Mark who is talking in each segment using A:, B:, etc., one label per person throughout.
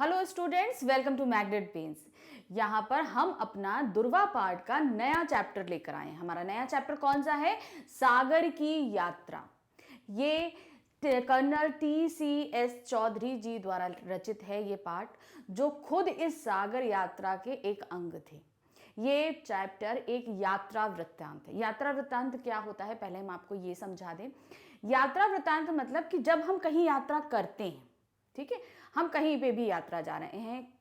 A: Hello students, welcome to Magnet Pens. यहाँ पर हम अपना दुर्वा पाठ का नया चैप्टर लेकर आए हैं। हमारा नया चैप्टर कौन सा है? सागर की यात्रा। ये कर्नल TCS चौधरी जी द्वारा रचित है ये पाठ, जो खुद इस सागर यात्रा के एक अंग थे। ये चैप्टर एक यात्रा वृत्तांत है। यात्रा वृत्तांत क्या होता है, पहले हम आपको ये समझा दें। यात्रा वृत्तांत मतलब कि जब हम कहीं यात्रा करते हैं, ठीक है, हम कहीं पे भी यात्रा जा रहे हैं,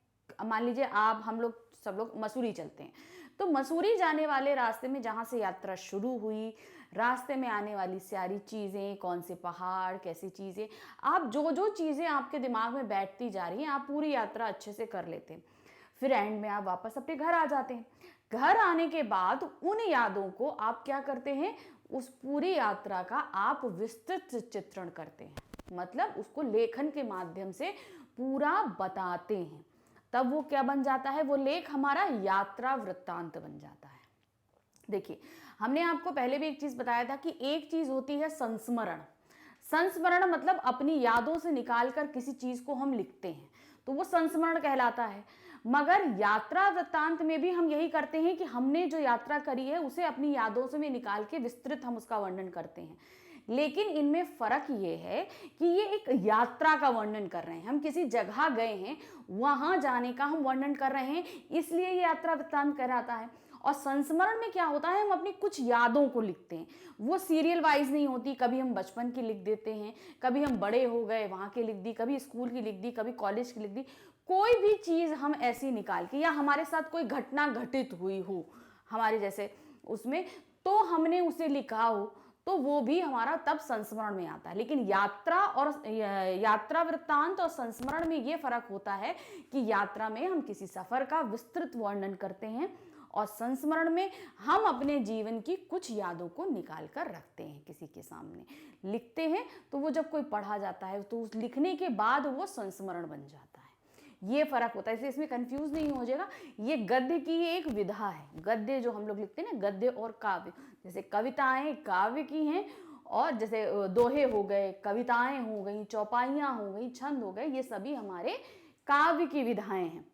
A: मान लीजिए हम लोग सब लोग मसूरी चलते हैं, तो मसूरी जाने वाले रास्ते में जहाँ से यात्रा शुरू हुई, रास्ते में आने वाली सारी चीज़ें, कौन से पहाड़, कैसी चीज़ें, आप जो जो चीज़ें आपके दिमाग में बैठती जा रही हैं, आप पूरी यात्रा अच्छे से कर लेते हैं। फिर एंड में आप वापस अपने घर आ जाते हैं। घर आने के बाद उन यादों को आप क्या करते हैं, उस पूरी यात्रा का आप विस्तृत चित्रण करते हैं, मतलब उसको लेखन के माध्यम से पूरा बताते हैं। तब वो क्या बन जाता है, वो लेख हमारा यात्रा वृत्तांत बन जाता है। देखिए, हमने आपको पहले भी एक चीज बताया था कि एक चीज होती है संस्मरण। संस्मरण मतलब अपनी यादों से निकालकर किसी चीज को हम लिखते हैं, तो वो संस्मरण कहलाता है। मगर यात्रा वृत्तांत में भी हम यही करते हैं कि हमने जो यात्रा करी है उसे अपनी यादों से में निकाल के विस्तृत हम उसका वर्णन करते हैं। लेकिन इनमें फर्क ये है कि ये एक यात्रा का वर्णन कर रहे हैं, हम किसी जगह गए हैं, वहां जाने का हम वर्णन कर रहे हैं, इसलिए ये यात्रा वृत्तांत कहलाता है। और संस्मरण में क्या होता है, हम अपनी कुछ यादों को लिखते हैं, वो सीरियल वाइज नहीं होती। कभी हम बचपन की लिख देते हैं, कभी हम बड़े हो गए वहां की लिख दी, कभी स्कूल की लिख दी, कभी कॉलेज की लिख दी। कोई भी चीज हम ऐसी निकाल के, या हमारे साथ कोई घटना घटित हुई हो हमारे जैसे उसमें, तो हमने उसे लिखा हो, तो वो भी हमारा तब संस्मरण में आता है। लेकिन यात्रा वृत्तांत और संस्मरण में ये फर्क होता है कि यात्रा में हम किसी सफर का विस्तृत वर्णन करते हैं, और संस्मरण में हम अपने जीवन की कुछ यादों को निकाल कर रखते हैं, किसी के सामने लिखते हैं, तो वो जब कोई पढ़ा जाता है तो उस लिखने के बाद वो संस्मरण बन जाता है। ये फर्क होता है, इसलिए इसमें कंफ्यूज नहीं हो जाएगा। ये गद्य की एक विधा है। गद्य जो हम लोग लिखते हैं ना, गद्य और काव्य, जैसे कविताएं काव्य की हैं, और जैसे दोहे हो गए, कविताएं हो गई, चौपाइयां हो गई, छंद हो गए, ये सभी हमारे काव्य की विधाएं हैं।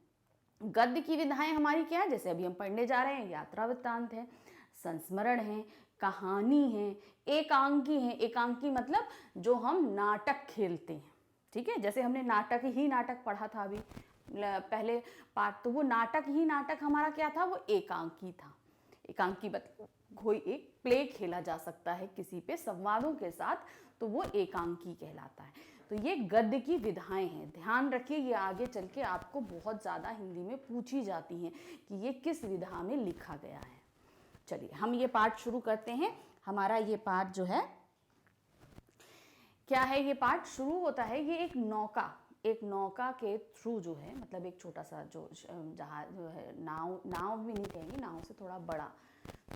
A: गद्य की विधाएं हमारी क्या है, जैसे अभी हम पढ़ने जा रहे हैं, यात्रा वृत्तांत है, संस्मरण है, कहानी है, एकांकी है। एकांकी मतलब जो हम नाटक खेलते हैं, ठीक है, जैसे हमने नाटक पढ़ा था अभी पहले पाठ, तो वो नाटक हमारा क्या था, वो एकांकी था। एकांकी मतलब कोई एक प्ले खेला जा सकता है किसी पे संवादों के साथ, तो वो एकांकी कहलाता है। तो ये गद्य की विधाएं हैं, ध्यान रखिए, ये आगे चल के आपको बहुत ज़्यादा हिंदी में पूछी जाती हैं कि ये किस विधा में लिखा गया है। चलिए हम ये पाठ शुरू करते हैं। हमारा ये पाठ जो है क्या है, ये पाठ शुरू होता है, ये एक नौका के थ्रू जो है, मतलब एक छोटा सा जो जहाज जो है, नाव भी नहीं कहेंगे, नाव से थोड़ा बड़ा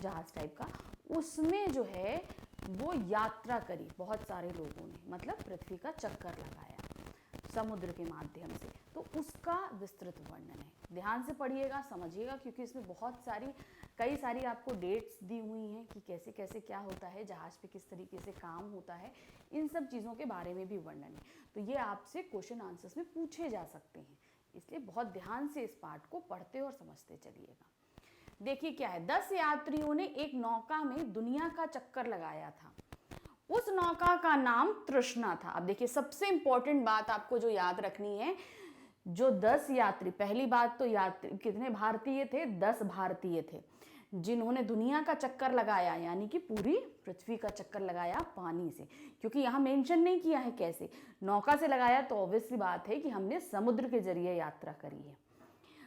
A: जहाज टाइप का, उसमें जो है वो यात्रा करी बहुत सारे लोगों ने, मतलब पृथ्वी का चक्कर लगाया समुद्र के माध्यम से, तो उसका विस्तृत वर्णन है। ध्यान से पढ़िएगा, समझिएगा, क्योंकि इसमें कई सारी आपको डेट्स दी हुई हैं कि कैसे कैसे क्या होता है, जहाज पे किस तरीके से काम होता है, इन सब चीज़ों के बारे में भी वर्णन है। तो ये आपसे क्वेश्चन आंसर्स में पूछे जा सकते हैं, इसलिए बहुत ध्यान से इस पाठ को पढ़ते और समझते चलिएगा। देखिए क्या है, 10 यात्रियों ने एक नौका में दुनिया का चक्कर लगाया था। उस नौका का नाम तृष्णा था। अब देखिए, सबसे इंपॉर्टेंट बात आपको जो याद रखनी है, जो 10 यात्री, पहली बात तो यात्री कितने भारतीय थे, 10 भारतीय थे जिन्होंने दुनिया का चक्कर लगाया, यानी कि पूरी पृथ्वी का चक्कर लगाया पानी से। क्योंकि यहाँ मेंशन नहीं किया है कैसे, नौका से लगाया, तो ऑब्वियसली बात है कि हमने समुद्र के जरिए यात्रा करी है।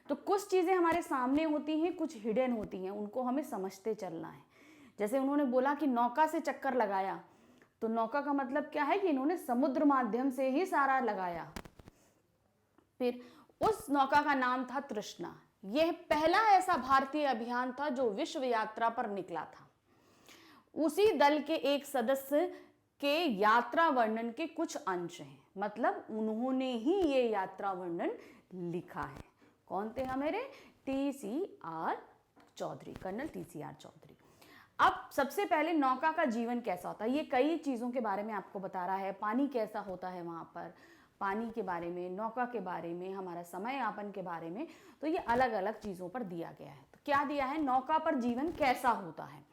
A: तो कुछ चीज़ें हमारे सामने होती हैं, कुछ हिडन होती हैं, उनको हमें समझते चलना है। जैसे उन्होंने बोला कि नौका से चक्कर लगाया, तो नौका का मतलब क्या है कि इन्होंने समुद्र माध्यम से ही सारा लगाया। फिर उस नौका का नाम था तृष्णा। यह पहला ऐसा भारतीय अभियान था जो विश्व यात्रा पर निकला था। उसी दल के एक सदस्य के यात्रा वर्णन के कुछ अंश हैं, मतलब उन्होंने ही ये यात्रा वर्णन लिखा है। कौन थे हमारे? TCR Chaudhary, colonel TCR Chaudhary. अब सबसे पहले नौका का जीवन कैसा होता है, ये कई चीज़ों के बारे में आपको बता रहा है। पानी कैसा होता है वहाँ पर, पानी के बारे में, नौका के बारे में, हमारा समय यापन के बारे में। तो ये अलग अलग चीज़ों पर दिया गया है। तो क्या दिया है, नौका पर जीवन कैसा होता है।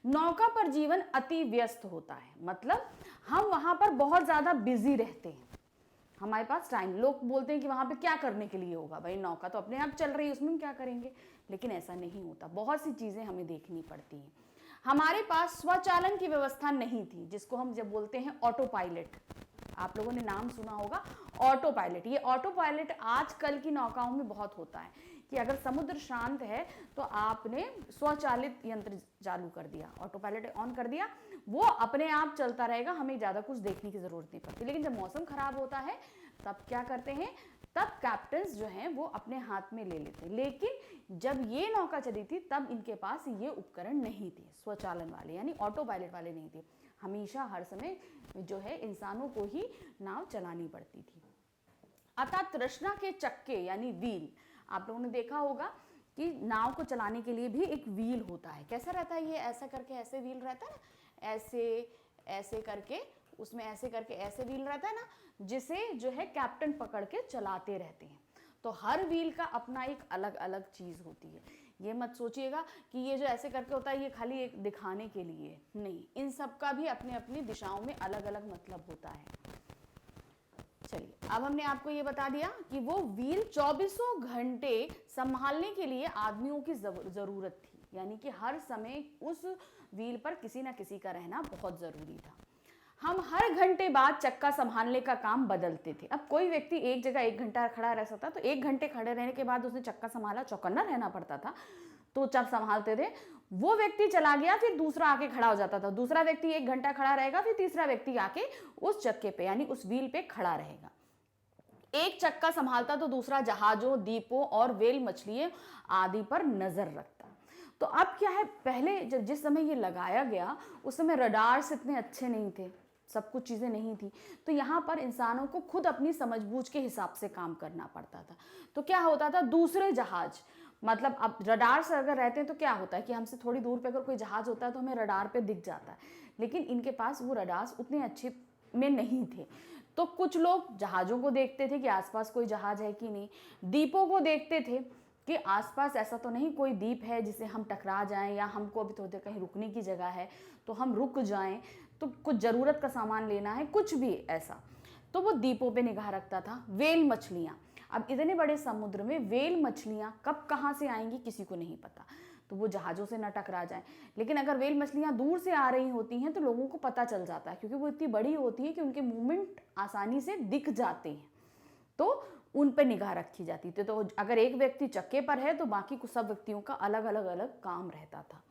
A: नौका पर जीवन अति व्यस्त होता है, मतलब हम वहाँ पर बहुत ज़्यादा बिजी रहते हैं, हमारे पास टाइम। लोग बोलते हैं कि वहाँ पे क्या करने के लिए होगा, भाई नौका तो अपने आप चल रही है, उसमें हम क्या करेंगे, लेकिन ऐसा नहीं होता। बहुत सी चीज़ें हमें देखनी पड़ती हैं। हमारे पास स्वचालन की व्यवस्था नहीं थी, जिसको हम जब बोलते हैं ऑटो पायलट, आप लोगों ने नाम सुना होगा ऑटो पायलट। ये ऑटो पायलट आजकल की नौकाओं में बहुत होता है कि अगर समुद्र शांत है तो आपने स्वचालित यंत्र चालू कर दिया, ऑटो पायलट ऑन कर दिया, वो अपने आप चलता रहेगा, हमें ज़्यादा कुछ देखने की ज़रूरत नहीं पड़ती। लेकिन जब मौसम खराब होता है तब क्या करते हैं, तब कैप्टन्स जो हैं वो अपने हाथ में ले लेते हैं। लेकिन जब ये नौका चली थी तब इनके पास ये उपकरण नहीं थे, स्वचालन वाले यानी ऑटो पायलट वाले नहीं थे। हमेशा हर समय जो है इंसानों को ही नाव चलानी पड़ती थी। अतः तृष्णा के चक्के यानी व्हील, आप लोगों ने देखा होगा कि नाव को चलाने के लिए भी एक व्हील होता है। कैसा रहता है ये, ऐसा करके ऐसे व्हील रहता है ना, ऐसे ऐसे करके, उसमें ऐसे करके ऐसे व्हील रहता है ना, जिसे जो है कैप्टन पकड़ के चलाते रहते हैं। तो हर व्हील का अपना एक अलग अलग चीज़ होती है। ये मत सोचिएगा कि ये जो ऐसे करके होता है ये खाली एक दिखाने के लिए, नहीं, इन सब का भी अपने अपनी दिशाओं में अलग अलग मतलब होता है। चलिए, अब हमने आपको ये बता दिया कि वो व्हील 24 घंटे संभालने के लिए आदमियों की जरूरत थी, यानी कि हर समय उस व्हील पर किसी ना किसी का रहना बहुत जरूरी था। हम हर घंटे बाद चक्का संभालने का काम बदलते थे। अब कोई व्यक्ति एक जगह 1 घंटा खड़ा रह सकता, तो 1 घंटे खड़े रहने के बाद उसने चक्का संभाला, चौकन्ना रहना पड़ता था, तो जब संभालते थे, वो व्यक्ति चला गया, फिर दूसरा आके खड़ा हो जाता था, दूसरा व्यक्ति 1 घंटा खड़ा रहेगा, फिर तीसरा व्यक्ति आके उस चक्के पे यानी उस व्हील पे खड़ा रहेगा। एक चक्का संभालता तो दूसरा जहाजों, द्वीपों और व्हेल मछलियों आदि पर नजर रखता। तो अब क्या है, पहले जब जिस समय ये लगाया गया उस समय रडार्स इतने अच्छे नहीं थे, सब कुछ चीज़ें नहीं थी, तो यहाँ पर इंसानों को खुद अपनी समझबूझ के हिसाब से काम करना पड़ता था। तो क्या होता था, दूसरे जहाज, मतलब अब रडार से अगर रहते हैं तो क्या होता है कि हमसे थोड़ी दूर पे अगर कोई जहाज होता है तो हमें रडार पे दिख जाता है, लेकिन इनके पास वो रडार्स उतने अच्छे में नहीं थे। तो कुछ लोग जहाज़ों को देखते थे कि आसपास कोई जहाज है कि नहीं, द्वीपों को देखते थे कि आसपास ऐसा तो नहीं कोई द्वीप है जिसे हम टकरा जाएं, या हमको अभी थोड़ी देर कहीं रुकने की जगह है तो हम रुक जाएं, तो कुछ ज़रूरत का सामान लेना है, कुछ भी ऐसा, तो वो द्वीपों पे निगाह रखता था। व्हेल मछलियाँ, अब इतने बड़े समुद्र में व्हेल मछलियाँ कब कहाँ से आएंगी किसी को नहीं पता, तो वो जहाज़ों से न टकरा जाएं। लेकिन अगर व्हेल मछलियाँ दूर से आ रही होती हैं तो लोगों को पता चल जाता है, क्योंकि वो इतनी बड़ी होती है कि उनके मूवमेंट आसानी से दिख जाते हैं, तो उन पर निगाह रखी जाती थी। तो अगर एक व्यक्ति चक्के पर है तो बाकी कुछ सब व्यक्तियों का अलग अलग अलग काम रहता था।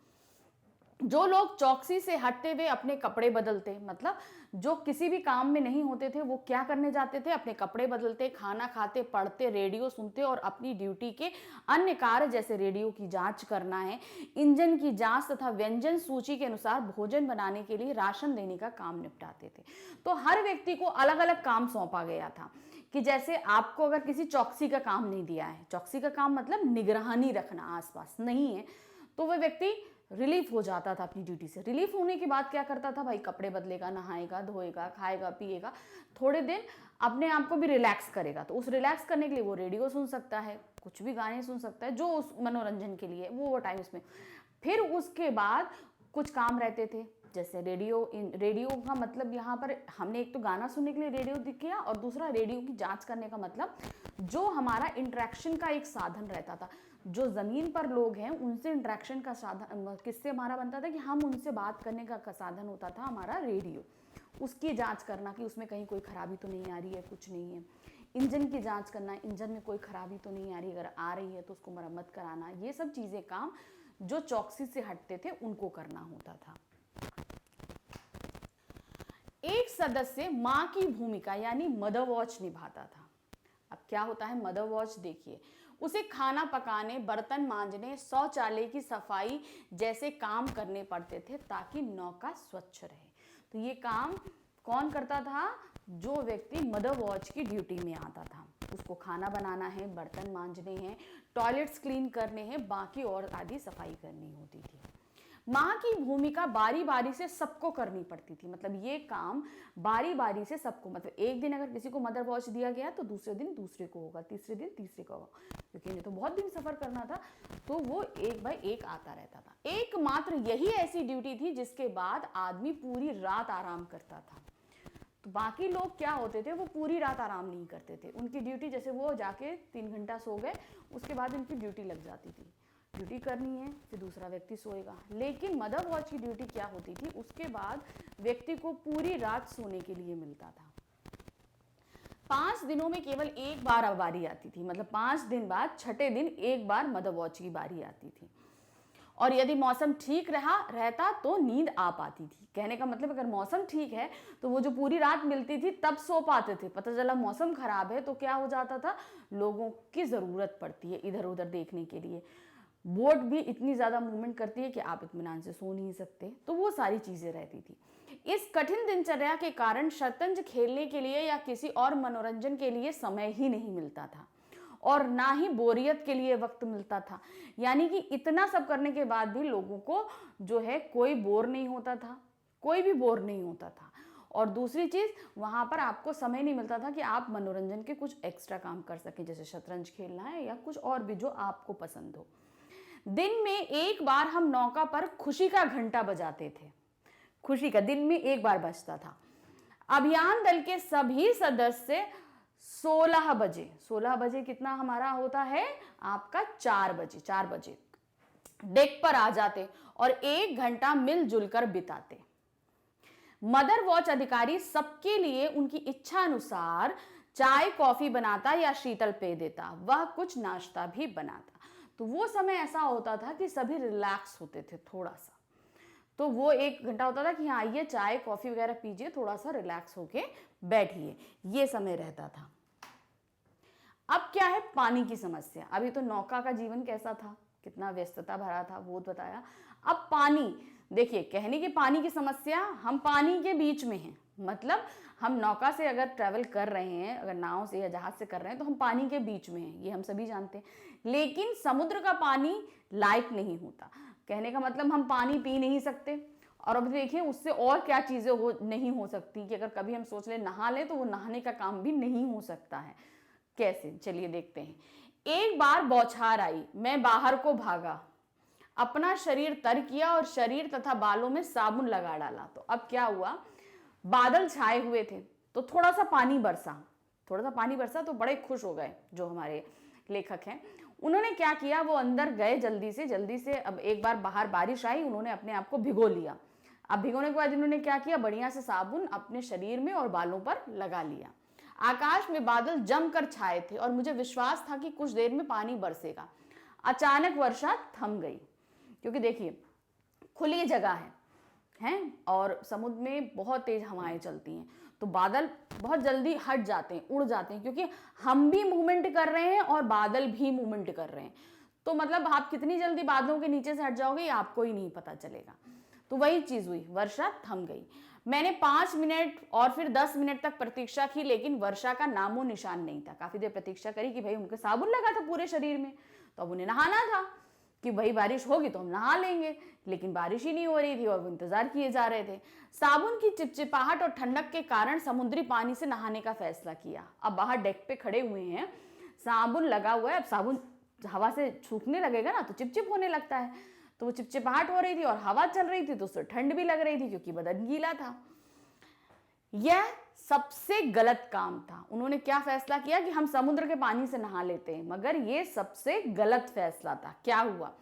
A: जो लोग चौकसी से हटते हुए अपने कपड़े बदलते, मतलब जो किसी भी काम में नहीं होते थे, वो क्या करने जाते थे, अपने कपड़े बदलते, खाना खाते, पढ़ते, रेडियो सुनते और अपनी ड्यूटी के अन्य कार्य जैसे रेडियो की जांच करना है, इंजन की जांच तथा व्यंजन सूची के अनुसार भोजन बनाने के लिए राशन देने का काम निपटाते थे। तो हर व्यक्ति को अलग अलग काम सौंपा गया था कि जैसे आपको अगर किसी चौकसी का काम नहीं दिया है, चौकसी का काम मतलब निगरानी रखना आसपास नहीं है, तो वह व्यक्ति रिलीफ हो जाता था अपनी ड्यूटी से। रिलीफ होने के बाद क्या करता था, भाई कपड़े बदलेगा, नहाएगा, धोएगा, खाएगा, पिएगा, थोड़े दिन अपने आप को भी रिलैक्स करेगा। तो उस रिलैक्स करने के लिए वो रेडियो सुन सकता है, कुछ भी गाने सुन सकता है जो उस मनोरंजन के लिए वो टाइम उसमें। फिर उसके बाद कुछ काम रहते थे, जैसे रेडियो का मतलब यहाँ पर हमने एक तो गाना सुनने के लिए रेडियो दिखाया, और दूसरा रेडियो की जांच करने का मतलब जो हमारा इंटरेक्शन का एक साधन रहता था, जो ज़मीन पर लोग हैं उनसे इंटरेक्शन का साधन किससे हमारा बनता था कि हम उनसे बात करने का साधन होता था हमारा रेडियो। उसकी जांच करना कि उसमें कहीं कोई खराबी तो नहीं आ रही है, कुछ नहीं है। इंजन की जांच करना, इंजन में कोई खराबी तो नहीं आ रही, अगर आ रही है तो उसको मरम्मत कराना, ये सब चीज़ें काम जो चौकसी से हटते थे उनको करना होता था। एक सदस्य माँ की भूमिका यानी मदर वॉच निभाता था। अब क्या होता है मदर वॉच, देखिए, उसे खाना पकाने, बर्तन मांजने, शौचालय की सफाई जैसे काम करने पड़ते थे ताकि नौका स्वच्छ रहे। तो ये काम कौन करता था, जो व्यक्ति मदर वॉच की ड्यूटी में आता था, उसको खाना बनाना है, बर्तन मांजने हैं, टॉयलेट्स क्लीन करने हैं, बाकी और आदि सफाई करनी होती थी। माँ की भूमिका बारी बारी से सबको करनी पड़ती थी, मतलब ये काम बारी बारी से सबको, मतलब एक दिन अगर किसी को मदर वॉच दिया गया तो दूसरे दिन दूसरे को होगा, तीसरे दिन तीसरे को होगा, क्योंकि इन्हें तो बहुत दिन सफर करना था, तो वो एक बाय एक आता रहता था। एकमात्र यही ऐसी ड्यूटी थी जिसके बाद आदमी पूरी रात आराम करता था। तो बाकी लोग क्या होते थे, वो पूरी रात आराम नहीं करते थे, उनकी ड्यूटी जैसे वो जाके 3 घंटा सो गए, उसके बाद उनकी ड्यूटी लग जाती थी, ड्यूटी करनी है फिर दूसरा व्यक्ति सोएगा। लेकिन मदर वॉच की ड्यूटी क्या होती थी, उसके बाद व्यक्ति को पूरी रात सोने के लिए मिलता था। 5 दिनों में केवल एक बार बारी आती थी, मतलब 5 दिन बाद छठे दिन एक बार मदर वॉच की बारी आती थी। और यदि मौसम ठीक रहता तो नींद आ पाती थी। कहने का मतलब अगर मौसम ठीक है तो वो जो पूरी रात मिलती थी तब सो पाते थे। पता चला मौसम खराब है तो क्या हो जाता था, लोगों की ज़रूरत पड़ती है इधर उधर देखने के लिए, बोट भी इतनी ज़्यादा मूवमेंट करती है कि आप इत्मीनान से सो नहीं सकते, तो वो सारी चीज़ें रहती थी। इस कठिन दिनचर्या के कारण शतरंज खेलने के लिए या किसी और मनोरंजन के लिए समय ही नहीं मिलता था, और ना ही बोरियत के लिए वक्त मिलता था। यानी कि इतना सब करने के बाद भी लोगों को जो है कोई बोर नहीं होता था, कोई भी बोर नहीं होता था। और दूसरी चीज़, वहाँ पर आपको समय नहीं मिलता था कि आप मनोरंजन के कुछ एक्स्ट्रा काम कर सकें, जैसे शतरंज खेलना है या कुछ और भी जो आपको पसंद हो। दिन में एक बार हम नौका पर खुशी का घंटा बजाते थे, खुशी का दिन में एक बार बजता था। अभियान दल के सभी सदस्य 16 बजे कितना हमारा होता है आपका 4 बजे डेक पर आ जाते और 1 घंटा मिलजुल कर बिताते। मदर वॉच अधिकारी सबके लिए उनकी इच्छा अनुसार चाय कॉफी बनाता या शीतल पेय देता, वह कुछ नाश्ता भी बनाता। तो वो समय ऐसा होता था कि सभी रिलैक्स होते थे थोड़ा सा, तो वो 1 घंटा होता था कि हाँ ये चाय कॉफी वगैरह पीजिए, थोड़ा सा रिलैक्स होके बैठिए, ये समय रहता था। अब क्या है, पानी की समस्या। अभी तो नौका का जीवन कैसा था, कितना व्यस्तता भरा था वो बताया। अब पानी, देखिए कहने की पानी की समस्या, हम पानी के बीच में हैं, मतलब हम नौका से अगर ट्रैवल कर रहे हैं, अगर नाव से या जहाज से कर रहे हैं तो हम पानी के बीच में हैं, ये हम सभी जानते हैं। लेकिन समुद्र का पानी लायक नहीं होता, कहने का मतलब हम पानी पी नहीं सकते। और अब देखिए उससे और क्या चीज़ें नहीं हो सकती कि अगर कभी हम सोच ले नहा ले तो वो नहाने का काम भी नहीं हो सकता है। कैसे, चलिए देखते हैं। एक बार बौछार आई, मैं बाहर को भागा, अपना शरीर तर किया और शरीर तथा बालों में साबुन लगा डाला। तो अब क्या हुआ, बादल छाए हुए थे तो थोड़ा सा पानी बरसा तो बड़े खुश हो गए जो हमारे लेखक हैं। उन्होंने क्या किया, वो अंदर गए जल्दी से। अब एक बार बाहर बारिश आई, उन्होंने अपने आप को भिगो लिया। अब भिगोने के बाद इन्होंने क्या किया, बढ़िया से साबुन अपने शरीर में और बालों पर लगा लिया। आकाश में बादल जमकर छाए थे और मुझे विश्वास था कि कुछ देर में पानी बरसेगा। अचानक वर्षा थम गई, क्योंकि देखिए खुली जगह है और समुद्र में बहुत तेज हवाएं चलती हैं, तो बादल बहुत जल्दी हट जाते हैं, उड़ जाते हैं, क्योंकि हम भी मूवमेंट कर रहे हैं और बादल भी मूवमेंट कर रहे हैं। तो मतलब आप कितनी जल्दी बादलों के नीचे से हट जाओगे ये आपको ही नहीं पता चलेगा। तो वही चीज हुई, वर्षा थम गई। मैंने 5 मिनट और फिर 10 मिनट तक प्रतीक्षा की, लेकिन वर्षा का नामो निशान नहीं था। काफी देर प्रतीक्षा करी कि भाई उनके साबुन लगा था पूरे शरीर में, तो अब उन्हें नहाना था कि भाई बारिश होगी तो हम नहा लेंगे, लेकिन बारिश ही नहीं हो रही थी और वो इंतजार किए जा रहे थे। साबुन की चिपचिपाहट और ठंडक के कारण समुद्री पानी से नहाने का फैसला किया। अब बाहर डेक पे खड़े हुए हैं, साबुन लगा हुआ है, अब साबुन हवा से सूखने लगेगा ना तो चिपचिप होने लगता है, तो वो चिपचिपाहट हो रही थी और हवा चल रही थी तो उससे ठंड भी लग रही थी क्योंकि बदन गीला था। यह सबसे गलत काम था। उन्होंने क्या फैसला किया कि हम समुद्र के पानी से नहा लेते हैं, मगर यह सबसे गलत फैसला था। क्या हुआ,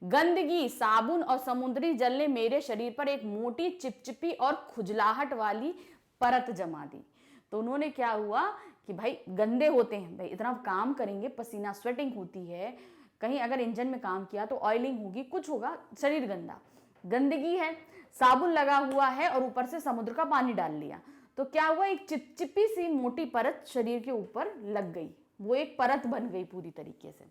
A: गंदगी, साबुन और समुद्री जल ने मेरे शरीर पर एक मोटी चिपचिपी और खुजलाहट वाली परत जमा दी। तो उन्होंने क्या हुआ कि भाई गंदे होते हैं, भाई इतना काम करेंगे, पसीना स्वेटिंग होती है, कहीं अगर इंजन में काम किया तो ऑयलिंग होगी, कुछ होगा, शरीर गंदा, गंदगी है, साबुन लगा हुआ है और ऊपर से समुद्र का पानी डाल लिया, तो क्या हुआ, एक चिपचिपी सी मोटी परत शरीर के ऊपर लग गई। वो एक परत बन गई पूरी तरीके से,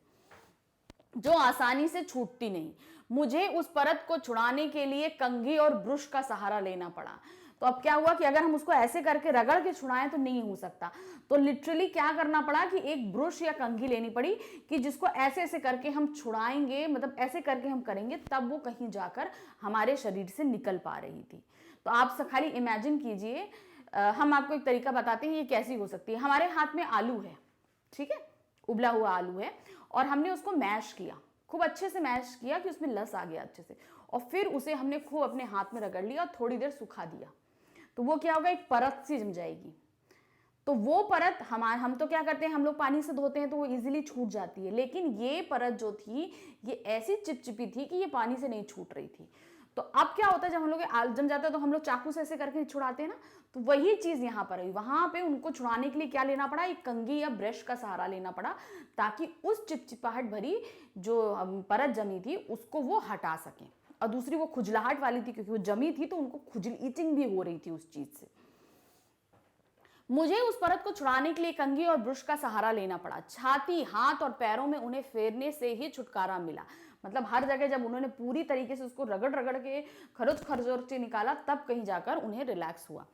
A: जो आसानी से छूटती नहीं। मुझे उस परत को छुड़ाने के लिए कंघी और ब्रश का सहारा लेना पड़ा। तो अब क्या हुआ कि अगर हम उसको ऐसे करके रगड़ के छुड़ाएं तो नहीं हो सकता, तो लिटरली क्या करना पड़ा कि एक ब्रश या कंघी लेनी पड़ी कि जिसको ऐसे ऐसे करके हम छुड़ाएंगे, मतलब ऐसे करके हम करेंगे तब वो कहीं जाकर हमारे शरीर से निकल पा रही थी। तो आप खाली इमेजिन कीजिए, हम आपको एक तरीका बताते हैं ये कैसी हो सकती है। हमारे हाथ में आलू है, ठीक है, उबला हुआ आलू है, और हमने उसको मैश किया, खूब अच्छे से मैश किया कि उसमें लस आ गया अच्छे से, और फिर उसे हमने खूब अपने हाथ में रगड़ लिया और थोड़ी देर सुखा दिया। तो वो क्या होगा, एक परत सी जम जाएगी। तो वो परत हम तो क्या करते हैं, हम लोग पानी से धोते हैं तो वो इजीली छूट जाती है, लेकिन ये परत जो थी ये ऐसी चिपचिपी थी कि ये पानी से नहीं छूट रही थी। तो अब क्या होता है, जब हम लोग आलू जम जाता है तो हम लोग चाकू से ऐसे करके छुड़ाते हैं ना, तो वही चीज यहाँ पर हुई। वहां पे उनको छुड़ाने के लिए क्या लेना पड़ा, एक कंघी या ब्रश का सहारा लेना पड़ा, ताकि उस चिपचिपाहट भरी जो परत जमी थी उसको वो हटा सकें। और दूसरी वो खुजलाहट वाली थी, क्योंकि वो जमी थी तो उनको खुजल ईचिंग भी हो रही थी उस चीज से। मुझे उस परत को छुड़ाने के लिए कंघी और ब्रश का सहारा लेना पड़ा। छाती, हाथ और पैरों में उन्हें फेरने से ही छुटकारा मिला। मतलब हर जगह जब उन्होंने पूरी तरीके से उसको रगड़ रगड़ के खरोच खरचोर से निकाला तब कहीं जाकर उन्हें रिलैक्स हुआ।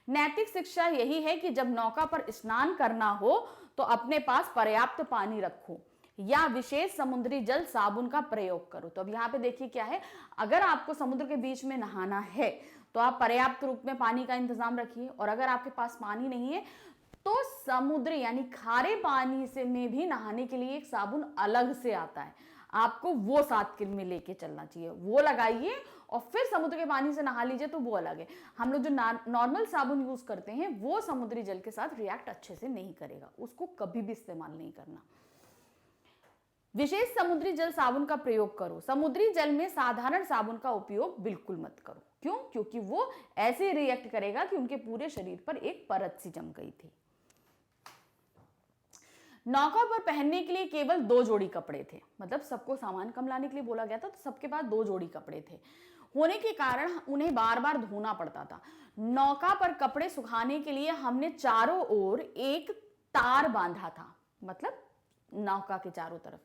A: नैतिक शिक्षा यही है कि जब नौका पर स्नान करना हो तो अपने पास पर्याप्त पानी रखो या विशेष समुद्री जल साबुन का प्रयोग करो। तो अब यहाँ पे देखिए क्या है, अगर आपको समुद्र के बीच में नहाना है तो आप पर्याप्त रूप में पानी का इंतजाम रखिए, और अगर आपके पास पानी नहीं है तो समुद्र यानी खारे पानी से में भी नहाने के लिए एक साबुन अलग से आता है, आपको वो साथ में लेके चलना चाहिए, वो लगाइए और फिर समुद्र के पानी से नहा लीजिए, तो वो अलग है। हम लोग जो नॉर्मल साबुन यूज करते हैं वो समुद्री जल के साथ रिएक्ट अच्छे से नहीं करेगा, उसको कभी भी इस्तेमाल नहीं करना। विशेष समुद्री जल साबुन का प्रयोग करो। समुद्री जल में साधारण साबुन का उपयोग बिल्कुल मत करो। क्यों? क्योंकि वो ऐसे रिएक्ट करेगा कि उनके पूरे शरीर पर एक परत सी जम गई थी। नौका पर पहनने के लिए केवल 2 जोड़ी कपड़े थे, मतलब सबको सामान कम लाने के लिए बोला गया था तो सबके पास 2 जोड़ी कपड़े थे, होने के कारण उन्हें बार बार धोना पड़ता था। नौका पर कपड़े सुखाने के लिए हमने चारों ओर एक तार बांधा था, मतलब नौका के चारों तरफ,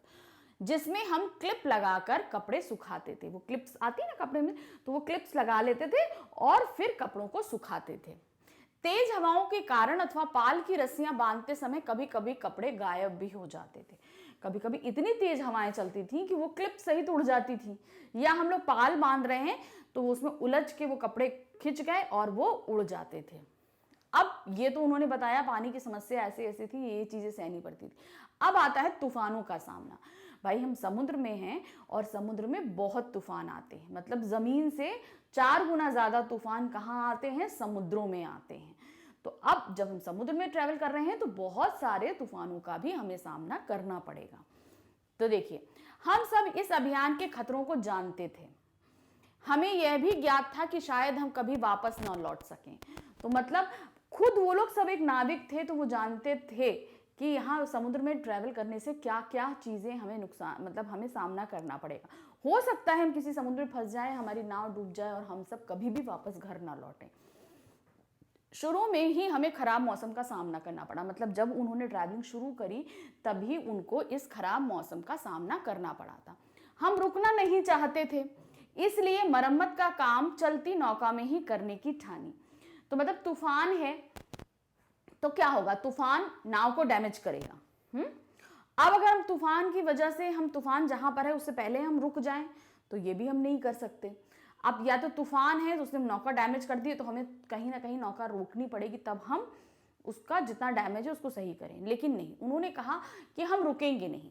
A: जिसमें हम क्लिप लगाकर कपड़े सुखाते थे। वो क्लिप्स आती है ना कपड़े में, तो वो क्लिप्स लगा लेते थे और फिर कपड़ों को सुखाते थे। तेज हवाओं के कारण अथवा पाल की रस्सियां बांधते समय कभी कभी कपड़े गायब भी हो जाते थे। कभी कभी इतनी तेज हवाएं चलती थी कि वो क्लिप सहित उड़ जाती थी, या हम लोग पाल बांध रहे हैं तो उसमें उलझ के वो कपड़े खिंच गए और वो उड़ जाते थे। अब ये तो उन्होंने बताया पानी की समस्या ऐसे ऐसे थी, ये चीजें सहनी पड़ती थी। अब आता है तूफानों का सामना। भाई हम समुद्र में हैं और समुद्र में बहुत तूफान आते हैं, मतलब जमीन से 4 गुना ज्यादा तूफान कहाँ आते हैं, समुद्रों में आते हैं। तो अब जब हम समुद्र में ट्रेवल कर रहे हैं तो बहुत सारे तूफानों का भी हमें सामना करना पड़ेगा। तो देखिए, हम सब इस अभियान के खतरों को जानते थे। हमें यह भी ज्ञात था कि शायद हम कभी वापस ना लौट सकें। तो मतलब खुद वो लोग सब एक नाविक थे, तो वो जानते थे कि यहाँ समुद्र में ट्रैवल करने से क्या क्या चीजें हमें नुकसान, मतलब हमें सामना करना पड़ेगा। हो सकता है हम किसी समुद्र में फंस जाए, हमारी नाव डूब जाए और हम सब कभी भी वापस घर ना लौटें। शुरू में ही हमें खराब मौसम का सामना करना पड़ा, मतलब जब उन्होंने ट्रैवलिंग शुरू करी तभी उनको इस खराब मौसम का सामना करना पड़ा था। हम रुकना नहीं चाहते थे, इसलिए मरम्मत का काम चलती नौका में ही करने की ठानी। तो मतलब तूफान है तो क्या होगा, तूफान नाव को डैमेज करेगा। अब अगर हम तूफान की वजह से, हम तूफान जहां पर है उससे पहले हम रुक जाएं तो ये भी हम नहीं कर सकते। अब या तो तूफान है तो उसने नौका डैमेज कर दी, तो हमें कहीं ना कहीं नौका रोकनी पड़ेगी, तब हम उसका जितना डैमेज है उसको सही करें। लेकिन नहीं, उन्होंने कहा कि हम रुकेंगे नहीं,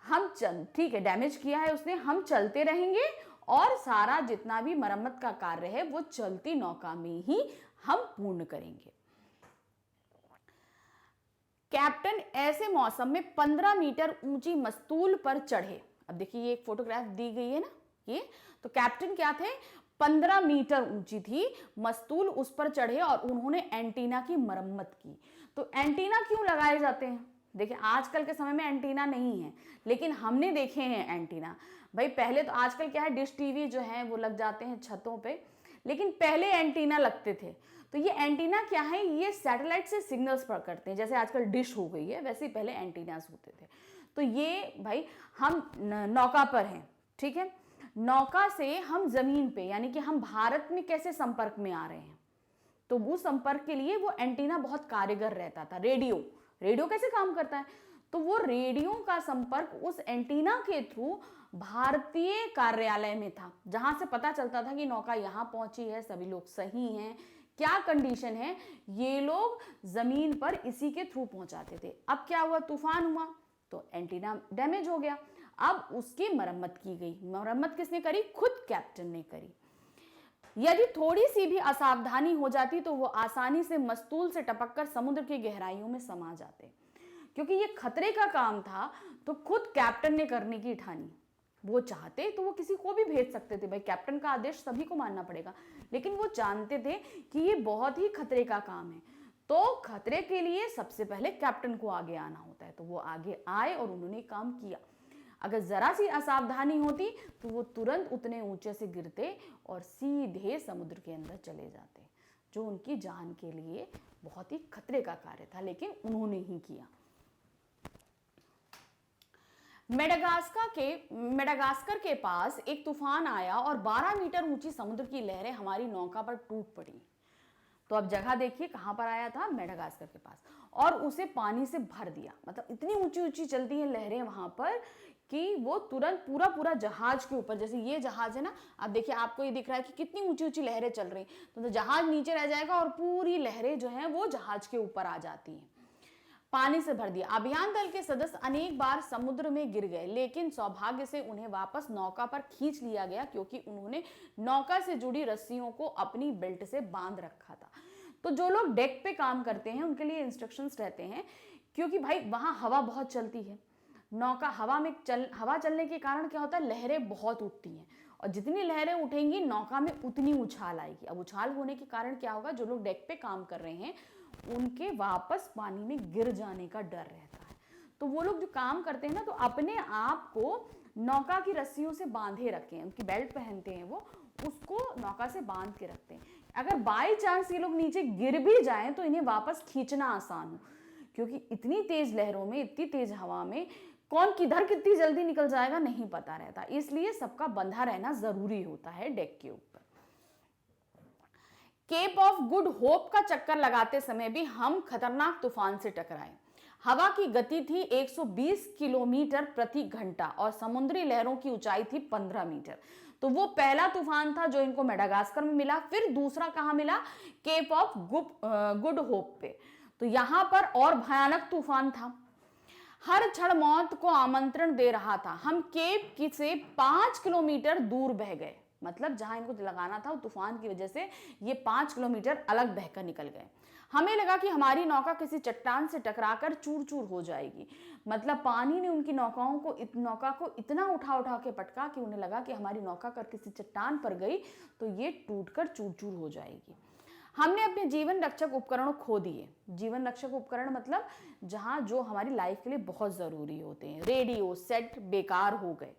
A: हम ठीक है डैमेज किया है उसने, हम चलते रहेंगे और सारा जितना भी मरम्मत का कार्य है वो चलती नौका में ही हम पूर्ण करेंगे। कैप्टन ऐसे मौसम में 15 मीटर ऊंची मस्तूल पर चढ़े। अब देखिए ये एक फोटोग्राफ दी गई है ना, ये तो कैप्टन क्या थे, 15 मीटर ऊंची थी मस्तूल, उस पर चढ़े और उन्होंने एंटीना की मरम्मत की। तो एंटीना क्यों लगाए जाते हैं, देखिए आजकल के समय में एंटीना नहीं है, लेकिन हमने देखे हैं एंटीना। भाई पहले तो, आजकल क्या है डिश टीवी जो है वो लग जाते हैं छतों पे, लेकिन पहले एंटीना लगते थे। तो ये एंटीना क्या है, ये सैटेलाइट से सिग्नल्स पकड़ते हैं, जैसे आजकल डिश हो गई है वैसे ही पहले एंटीनास होते थे। तो ये भाई हम नौका पर हैं, ठीक है, नौका से हम जमीन पे यानी कि हम भारत में कैसे संपर्क में आ रहे हैं, तो वो संपर्क के लिए वो एंटीना बहुत कारगर रहता था। रेडियो कैसे काम करता है, तो वो रेडियो का संपर्क उस एंटीना के थ्रू भारतीय कार्यालय में था, जहां से पता चलता था कि नौका यहां पहुंची है, सभी लोग सही हैं, क्या कंडीशन है, ये लोग जमीन पर इसी के थ्रू पहुंचाते थे। अब क्या हुआ, तूफान हुआ तो एंटीना डैमेज हो गया। अब उसकी मरम्मत की गई। मरम्मत किसने करी, खुद कैप्टन ने करी। यदि थोड़ी सी भी असावधानी हो जाती तो वो आसानी से मस्तूल से टपककर समुद्र की गहराइयों में समा जाते। क्योंकि ये खतरे का काम था तो खुद कैप्टन ने करने की ठानी। वो चाहते तो वो किसी को भी भेज सकते थे, भाई कैप्टन का आदेश सभी को मानना पड़ेगा, लेकिन वो जानते थे कि ये बहुत ही खतरे का काम है, तो खतरे के लिए सबसे पहले कैप्टन को आगे आना होता है। तो वो आगे आए और उन्होंने काम किया। अगर जरा सी असावधानी होती तो वो तुरंत उतने ऊंचे से गिरते और सीधे समुद्र के अंदर चले जाते, जो उनकी जान के लिए बहुत ही खतरे का कार्य था, लेकिन उन्होंने ही किया। मेडागास्कर के पास एक तूफान आया और 12 मीटर ऊंची समुद्र की लहरें हमारी नौका पर टूट पड़ी। तो अब जगह देखिए कहां पर आया था, मेडागास्कर के पास, और उसे पानी से भर दिया। मतलब इतनी ऊंची ऊंची चलती हैं लहरें वहां पर कि वो तुरंत पूरा जहाज के ऊपर, जैसे ये जहाज है ना, आप देखिए आपको ये दिख रहा है कि कितनी ऊंची ऊंची लहरें चल रही, तो जहाज नीचे रह जाएगा और पूरी लहरें जो हैं वो जहाज के ऊपर आ जाती हैं। पानी से भर दिया। अभियान दल के सदस्य अनेक बार समुद्र में गिर गए, लेकिन सौभाग्य से उन्हें वापस नौका पर खींच लिया गया, क्योंकि उन्होंने नौका से जुड़ी रस्सियों को अपनी बेल्ट से बांध रखा था। तो जो लोग डेक पे काम करते हैं उनके लिए इंस्ट्रक्शंस रहते हैं, क्योंकि भाई वहां हवा बहुत चलती है। नौका हवा चलने के कारण क्या होता है, लहरें बहुत उठती हैं, और जितनी लहरें उठेंगी नौका में उतनी उछाल आएगी। अब उछाल होने के कारण क्या होगा, जो लोग डेक पे काम कर रहे हैं उनके वापस पानी में गिर जाने का डर रहता है। तो वो लोग जो काम करते हैं ना, तो अपने आप को नौका की रस्सियों से बांधे रखे हैं, उनकी बेल्ट पहनते हैं, वो उसको नौका से बांध के रखते हैं। अगर बाई चांस ये लोग नीचे गिर भी जाएं तो इन्हें वापस खींचना आसान हो, क्योंकि इतनी तेज लहरों में, इतनी तेज हवा में कौन किधर कितनी जल्दी निकल जाएगा नहीं पता रहता, इसलिए सबका बंधा रहना जरूरी होता है डेक के ऊपर। केप ऑफ गुड होप का चक्कर लगाते समय भी हम खतरनाक तूफान से टकराए। हवा की गति थी 120 किलोमीटर प्रति घंटा और समुद्री लहरों की ऊंचाई थी 15 मीटर। तो वो पहला तूफान था जो इनको मेडागास्कर में मिला। फिर दूसरा कहां मिला, केप ऑफ गुड होप पे। तो यहां पर और भयानक तूफान था, हर क्षण मौत को आमंत्रण दे रहा था। हम केप से 5 किलोमीटर दूर बह गए, मतलब जहां इनको लगाना था, तूफान की वजह से ये 5 किलोमीटर अलग बहकर निकल गए। हमें लगा कि हमारी नौका किसी चट्टान से टकराकर चूर चूर हो जाएगी। मतलब पानी ने उनकी नौका को इतना उठा के पटका कि उन्हें लगा कि हमारी नौका कर किसी चट्टान पर गई तो ये टूटकर चूर चूर हो जाएगी। हमने अपने जीवन रक्षक उपकरण खो दिए। जीवन रक्षक उपकरण मतलब जहां जो हमारी लाइफ के लिए बहुत जरूरी होते हैं। रेडियो सेट बेकार हो गए,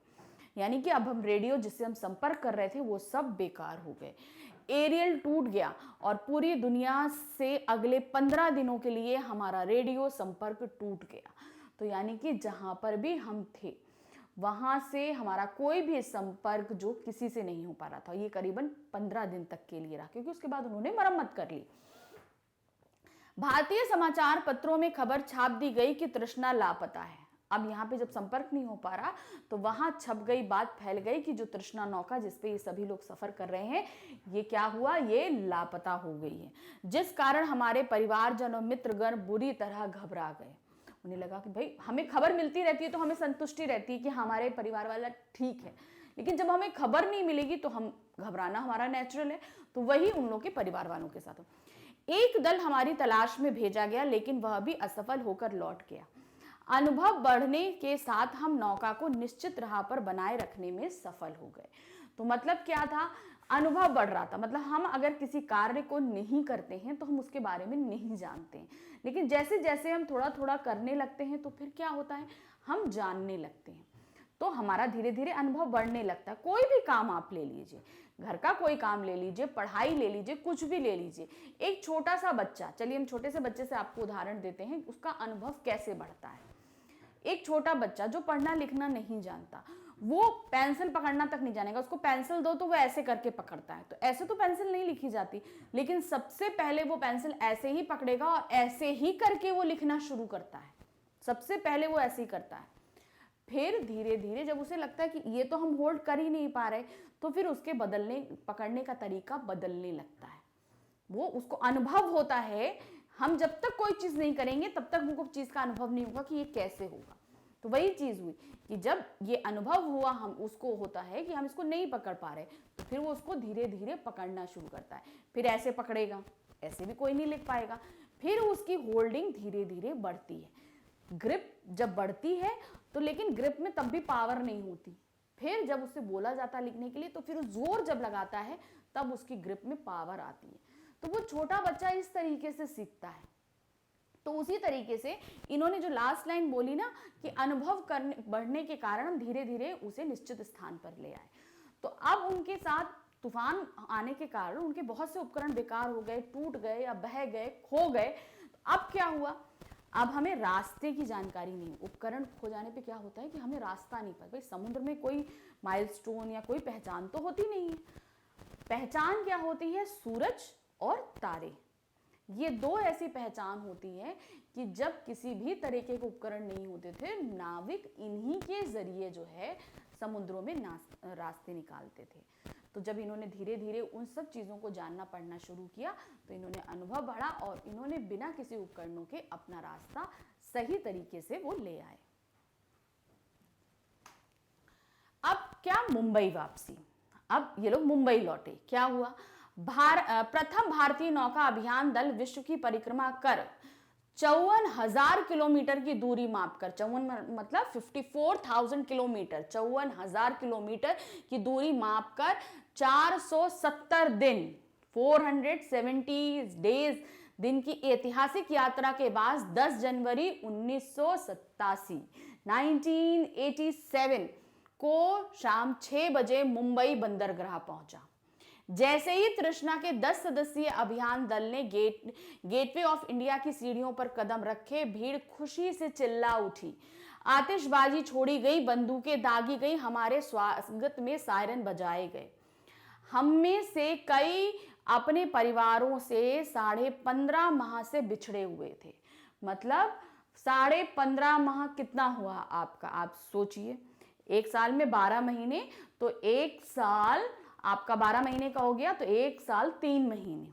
A: यानी कि अब हम रेडियो जिससे हम संपर्क कर रहे थे वो सब बेकार हो गए। एरियल टूट गया और पूरी दुनिया से अगले 15 दिनों के लिए हमारा रेडियो संपर्क टूट गया। तो यानी कि जहां पर भी हम थे वहां से हमारा कोई भी संपर्क जो किसी से नहीं हो पा रहा था। ये करीबन 15 दिन तक के लिए रहा, क्योंकि उसके बाद उन्होंने मरम्मत कर ली। भारतीय समाचार पत्रों में खबर छाप दी गई कि तृष्णा लापता है। अब यहाँ पे जब संपर्क नहीं हो पा रहा तो वहां छप गई, बात फैल गई कि जो तृष्णा नौका जिसपे ये सभी लोग सफर कर रहे हैं, ये क्या हुआ, ये लापता हो गई है। जिस कारण हमारे परिवारजन और मित्रगण बुरी तरह घबरा गए। उन्हें लगा कि भाई हमें खबर मिलती रहती है तो हमें संतुष्टि रहती है कि हमारे परिवार वाला ठीक है, लेकिन जब हमें खबर नहीं मिलेगी तो हम घबराना हमारा नेचुरल है। तो वही उन लोग के परिवार वालों के साथ। एक दल हमारी तलाश में भेजा गया, लेकिन वह भी असफल होकर लौट गया। अनुभव बढ़ने के साथ हम नौका को निश्चित राह पर बनाए रखने में सफल हो गए। तो मतलब क्या था, अनुभव बढ़ रहा था। मतलब हम अगर किसी कार्य को नहीं करते हैं तो हम उसके बारे में नहीं जानते हैं, लेकिन जैसे जैसे हम थोड़ा थोड़ा करने लगते हैं तो फिर क्या होता है, हम जानने लगते हैं, तो हमारा धीरे धीरे अनुभव बढ़ने लगता है। कोई भी काम आप ले लीजिए, घर का कोई काम ले लीजिए, पढ़ाई ले लीजिए, कुछ भी ले लीजिए। एक छोटा सा बच्चा, चलिए हम छोटे से बच्चे से आपको उदाहरण देते हैं, उसका अनुभव कैसे बढ़ता है। एक छोटा बच्चा जो पढ़ना लिखना नहीं जानता, वो पेंसिल पकड़ना तक नहीं जानेगा, उसको पेंसिल दो तो वो ऐसे करके पकड़ता है। तो ऐसे तो पेंसिल नहीं लिखी जाती, लेकिन सबसे पहले वो पेंसिल ऐसे ही पकड़ेगा और ऐसे ही करके वो लिखना शुरू करता है। सबसे पहले वो ऐसे ही करता है। फिर धीरे धीरे जब उसे लगता है कि ये तो हम होल्ड कर ही नहीं पा रहे, तो फिर उसके पकड़ने का तरीका बदलने लगता है। वो उसको अनुभव होता है, हम जब तक कोई चीज नहीं करेंगे तब तक हमको चीज का अनुभव नहीं होगा कि ये कैसे होगा। तो वही चीज हुई कि जब ये अनुभव हुआ, हम उसको होता है कि हम इसको नहीं पकड़ पा रहे, तो फिर वो उसको धीरे धीरे पकड़ना शुरू करता है। फिर ऐसे पकड़ेगा, ऐसे भी कोई नहीं लिख पाएगा। फिर उसकी होल्डिंग धीरे धीरे बढ़ती है, ग्रिप जब बढ़ती है तो, लेकिन ग्रिप में तब भी पावर नहीं होती। फिर जब उससे बोला जाता है लिखने के लिए, तो फिर जोर जब लगाता है तब उसकी ग्रिप में पावर आती है। तो वो छोटा बच्चा इस तरीके से सीखता है। तो उसी तरीके से इन्होंने जो लास्ट लाइन बोली ना कि अनुभव करने बढ़ने के कारण हम धीरे धीरे उसे निश्चित स्थान पर ले आए। तो अब उनके साथ तूफान आने के कारण उनके बहुत से उपकरण बेकार हो गए, टूट गए या बह गए, खो गए। तो अब क्या हुआ, अब हमें रास्ते की जानकारी नहीं। उपकरण खो जाने पे क्या होता है कि हमें रास्ता नहीं पता। भाई समुद्र में कोई माइलस्टोन या कोई पहचान तो होती नहीं है। पहचान क्या होती है, सूरज और तारे। ये दो ऐसी पहचान होती है कि जब किसी भी तरीके के उपकरण नहीं होते थे, नाविक इन्हीं के जरिए जो है समुद्रों में रास्ते निकालते थे। तो जब इन्होंने धीरे धीरे उन सब चीज़ों को जानना पढ़ना शुरू किया, तो इन्होंने अनुभव बढ़ा और इन्होंने बिना किसी उपकरणों के अपना रास्ता सही तरीके से वो ले आए। अब क्या, मुंबई वापसी। अब ये लोग मुंबई लौटे। क्या हुआ, प्रथम भारतीय नौका अभियान दल विश्व की परिक्रमा कर 54,000 किलोमीटर की दूरी मापकर, 54 मतलब 54,000 किलोमीटर, 54,000 किलोमीटर की दूरी मापकर 470 दिन 470 डेज दिन की ऐतिहासिक यात्रा के बाद 10 जनवरी 1987 को शाम 6 बजे मुंबई बंदरगाह पहुंचा। जैसे ही तृष्णा के 10 सदस्यीय अभियान दल ने गेटवे ऑफ इंडिया की सीढ़ियों पर कदम रखे, भीड़ खुशी से चिल्ला उठी। आतिशबाजी छोड़ी गई, बंदूकें दागी गई, हमारे स्वागत में सायरन बजाए गए। हम में से कई अपने परिवारों से 15.5 माह से बिछड़े हुए थे। मतलब 15.5 माह कितना हुआ आपका, आप सोचिए। एक साल में 12 महीने, तो एक साल आपका 12 महीने का हो गया, तो एक साल 3 महीने।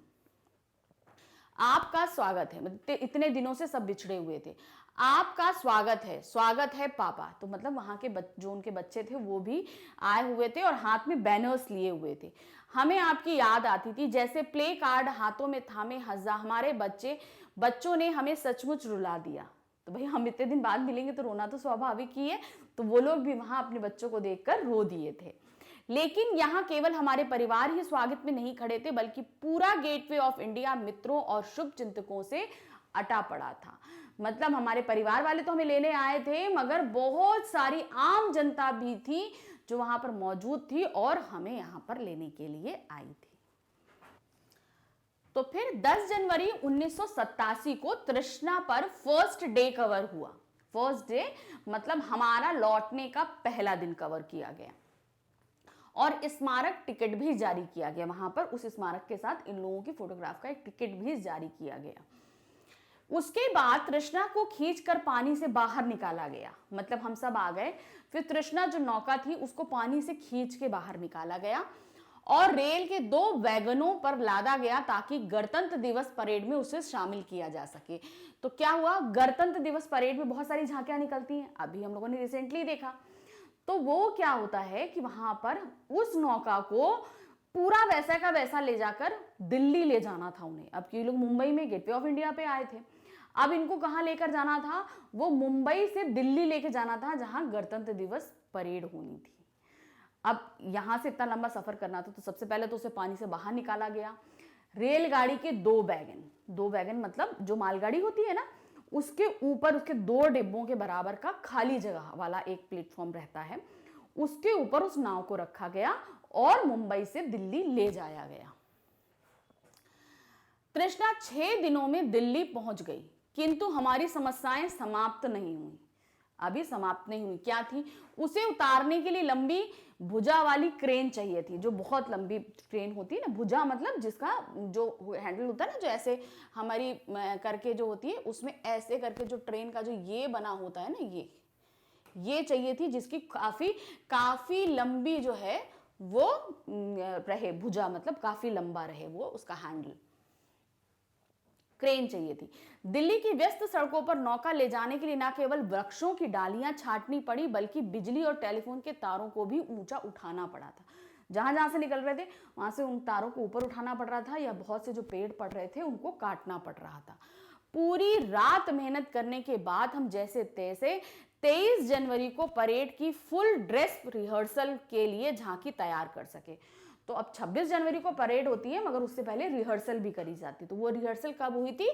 A: आपका स्वागत है, मतलब इतने दिनों से सब बिछड़े हुए थे। आपका स्वागत है पापा। तो मतलब वहां के जो उनके बच्चे थे वो भी आए हुए थे और हाथ में बैनर्स लिए हुए थे। हमें आपकी याद आती थी, जैसे प्ले कार्ड हाथों में थामे हमारे बच्चों ने हमें सचमुच रुला दिया। तो भाई हम इतने दिन बाद मिलेंगे तो रोना तो स्वाभाविक ही है। तो वो लोग भी वहां अपने बच्चों को देखकर रो दिए थे। लेकिन यहाँ केवल हमारे परिवार ही स्वागत में नहीं खड़े थे, बल्कि पूरा गेटवे ऑफ इंडिया मित्रों और शुभ चिंतकों से अटा पड़ा था। मतलब हमारे परिवार वाले तो हमें लेने आए थे, मगर बहुत सारी आम जनता भी थी जो वहां पर मौजूद थी और हमें यहां पर लेने के लिए आई थी। तो फिर 10 जनवरी 1987 को तृष्णा पर फर्स्ट डे कवर हुआ। फर्स्ट डे मतलब हमारा लौटने का पहला दिन कवर किया गया और स्मारक टिकट भी जारी किया गया। वहां पर उस स्मारक के साथ इन लोगों की फोटोग्राफ का एक टिकट भी जारी किया गया। उसके बाद तृष्णा को खींचकर पानी से बाहर निकाला गया। मतलब हम सब आ गए, फिर तृष्णा जो नौका थी उसको पानी से खींच के बाहर निकाला गया और रेल के 2 वैगनों पर लादा गया ताकि गणतंत्र दिवस परेड में उसे शामिल किया जा सके। तो क्या हुआ, गणतंत्र दिवस परेड में बहुत सारी झांकियां निकलती हैं, अभी हम लोगों ने रिसेंटली देखा। तो वो क्या होता है कि वहां पर उस नौका को पूरा वैसा का वैसा ले जाकर दिल्ली ले जाना था उन्हें। अब ये लोग मुंबई में गेटवे ऑफ इंडिया पे आए थे, अब इनको कहां लेकर जाना था, वो मुंबई से दिल्ली लेके जाना था जहां गणतंत्र दिवस परेड होनी थी। अब यहां से इतना लंबा सफर करना था, तो सबसे पहले तो उसे पानी से बाहर निकाला गया। रेलगाड़ी के 2 वैगन मतलब जो मालगाड़ी होती है ना, उसके ऊपर उसके 2 डिब्बों के बराबर का खाली जगह वाला एक प्लेटफॉर्म रहता है, उसके ऊपर उस नाव को रखा गया और मुंबई से दिल्ली ले जाया गया। तृष्णा 6 दिनों में दिल्ली पहुंच गई, किंतु हमारी समस्याएं समाप्त नहीं हुई। अभी समाप्त नहीं हुई। क्या थी? उसे उतारने के लिए लंबी भुजा वाली क्रेन चाहिए थी, जो बहुत लंबी क्रेन होती है ना, भुजा मतलब जिसका जो हैंडल होता है ना, जो ऐसे हमारी करके जो होती है, उसमें ऐसे करके जो ट्रेन का जो ये बना होता है ना, ये चाहिए थी, जिसकी काफी काफी लंबी जो है वो रहे, भुजा मतलब काफी लंबा रहे वो उसका हैंडल। क्रेन चाहिए थी। दिल्ली की व्यस्त सड़कों पर नौका ले जाने के लिए न केवल वृक्षों की डालियां छाटनी पड़ी, बल्कि बिजली और टेलीफोन के तारों को भी ऊंचा उठाना पड़ा था। जहां जहां से निकल रहे थे वहां से उन तारों को ऊपर उठाना पड़ रहा था, या बहुत से जो पेड़ पड़ रहे थे उनको काटना पड़ रहा था। पूरी रात मेहनत करने के बाद हम जैसे तैसे 23 जनवरी को परेड की फुल ड्रेस रिहर्सल के लिए झांकी तैयार कर सके। तो अब 26 जनवरी को परेड होती है, मगर उससे पहले रिहर्सल भी करी जाती। तो वो रिहर्सल कब हुई थी?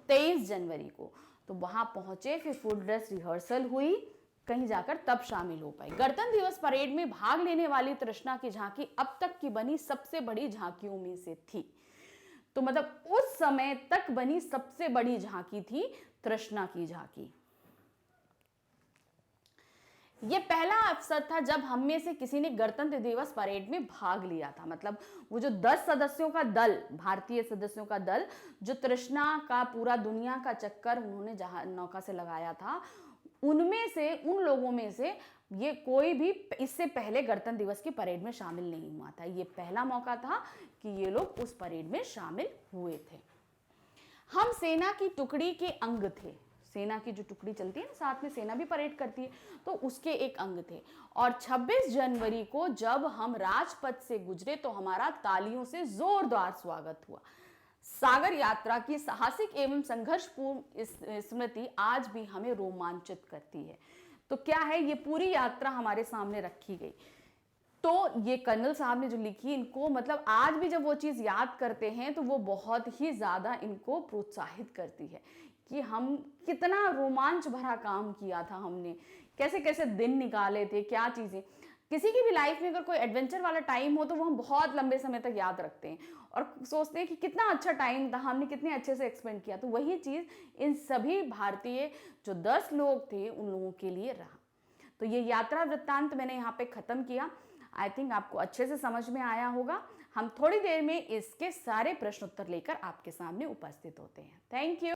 A: 23 जनवरी को। तो वहां पहुंचे, फिर फुल ड्रेस रिहर्सल हुई, कहीं जाकर तब शामिल हो पाए। गणतंत्र दिवस परेड में भाग लेने वाली तृष्णा की झांकी अब तक की बनी सबसे बड़ी झांकियों में से थी। तो मतलब उस समय तक बनी सबसे बड़ी झांकी थी तृष्णा की झांकी। ये पहला अवसर था जब हम में से किसी ने गणतंत्र दिवस परेड में भाग लिया था। मतलब वो जो 10 सदस्यों का दल, भारतीय सदस्यों का दल, जो तृष्णा का पूरा दुनिया का चक्कर उन्होंने जहां नौका से लगाया था, उनमें से, उन लोगों में से ये कोई भी इससे पहले गणतंत्र दिवस की परेड में शामिल नहीं हुआ था। ये पहला मौका था कि ये लोग उस परेड में शामिल हुए थे। हम सेना की टुकड़ी के अंग थे। सेना की जो टुकड़ी चलती है ना, साथ में सेना भी परेड करती है, तो उसके एक अंग थे। और 26 जनवरी को जब हम राजपथ से गुजरे तो हमारा तालियों से जोरदार स्वागत हुआ। सागर यात्रा की साहसिक एवं संघर्षपूर्ण स्मृति आज भी हमें रोमांचित करती है। तो क्या है, ये पूरी यात्रा हमारे सामने रखी गई। तो ये कर्नल साहब ने जो लिखी, इनको मतलब आज भी जब वो चीज़ याद करते हैं तो वो बहुत ही ज़्यादा इनको प्रोत्साहित करती है कि हम कितना रोमांच भरा काम किया था हमने, कैसे कैसे दिन निकाले थे, क्या चीज़ें। किसी की भी लाइफ में अगर कोई एडवेंचर वाला टाइम हो तो वो हम बहुत लंबे समय तक याद रखते हैं और सोचते हैं कि कितना अच्छा टाइम था, हमने कितने अच्छे से एक्सपेंड किया। तो वही चीज़ इन सभी भारतीय जो 10 लोग थे उन लोगों के लिए रहा। तो ये यात्रा वृत्तांत मैंने यहाँ पे ख़त्म किया। आई थिंक आपको अच्छे से समझ में आया होगा। हम थोड़ी देर में इसके सारे प्रश्न उत्तर लेकर आपके सामने उपस्थित होते हैं। Thank you.